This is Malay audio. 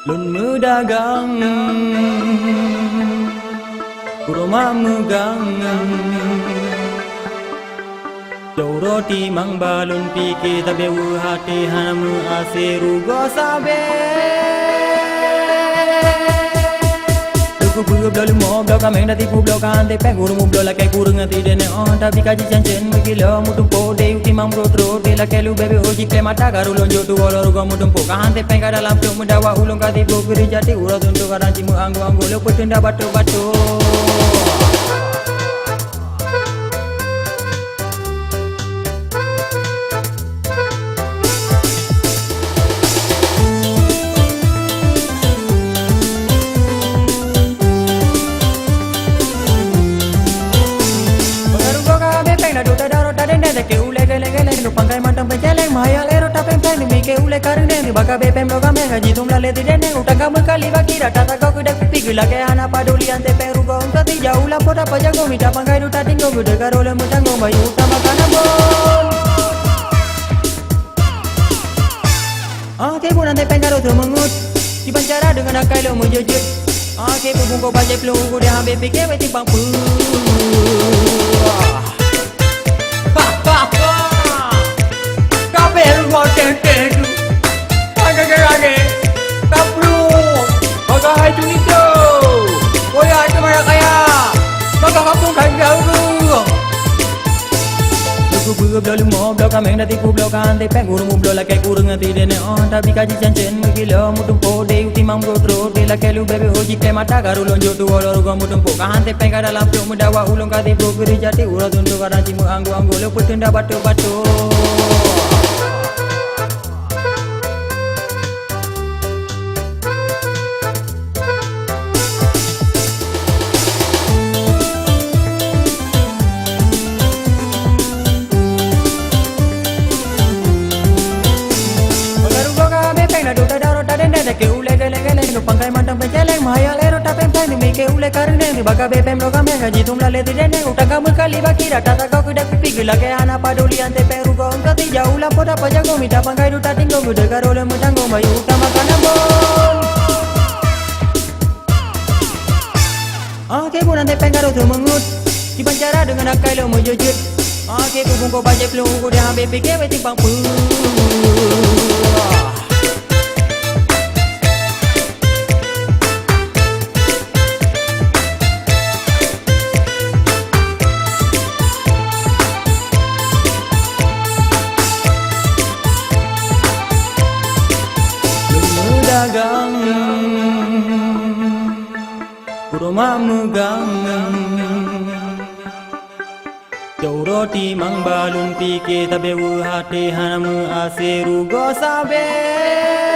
Lun dagang Kurma megang Jauh roti mang balun pikir tabe hati hanamu asiru gosabe Ku blok mo blok kami nanti ku blok ante pengur mu blok lakai kurung nanti dene on tapi kaji cancen mukilo mutum po de uti mam rotro de la kelu bebe oji kle mata garu lonjo tu olor go mutum po kante penga dalam tu mudawa ulung kati po geri jati urat untuk karanci mu anggo anggo lo petenda batu batu Pangkai mantap penceleng maya lero tapeng pen mike ule karne baka bepem loga mega jitum la ledi dene utanga mekali baki data taka kuda pigula ke ana paduli ante peru go untati jaula poda pajago mita pangkai duta tinggo gude garole mutango bayu utama kana bol Ake pun ante pengaro tu mengut di pancara dengan akai lo mujujut Ake pun bungko bajai pelungu dia ambil pikir beti pangpu Blok mo blok kami nanti ku blok ante pengur mu blok lakai kurung nanti dene on tapi kaji cancen mukilo mutum po de uti mam rotro de la kelu bebe oji kle mata garu lonjo tu olor go mutum po kante penga dalam tu mudawa ulung kati po geri jati urat untuk karanci mu anggo anggo lo petenda batu batu Pangkai mantap penceleng maya lero tapeng pen mike ule karne baka bepem loga mega jitum la ledi dene utanga mekali baki data taka kuda pigula ke ana paduli ante peru go untati jaula poda pajago mita pangkai duta tinggo gude garole mutango bayu utama kana bol Ake pun ante pengaro tu mengut di pancara dengan akai lo mujujut Ake pun bungko bajai pelungu dia ambil pikir beti pangpu dagang kurma megang jauh roti mang balun pikir tabe hati hanamu asiru gosabe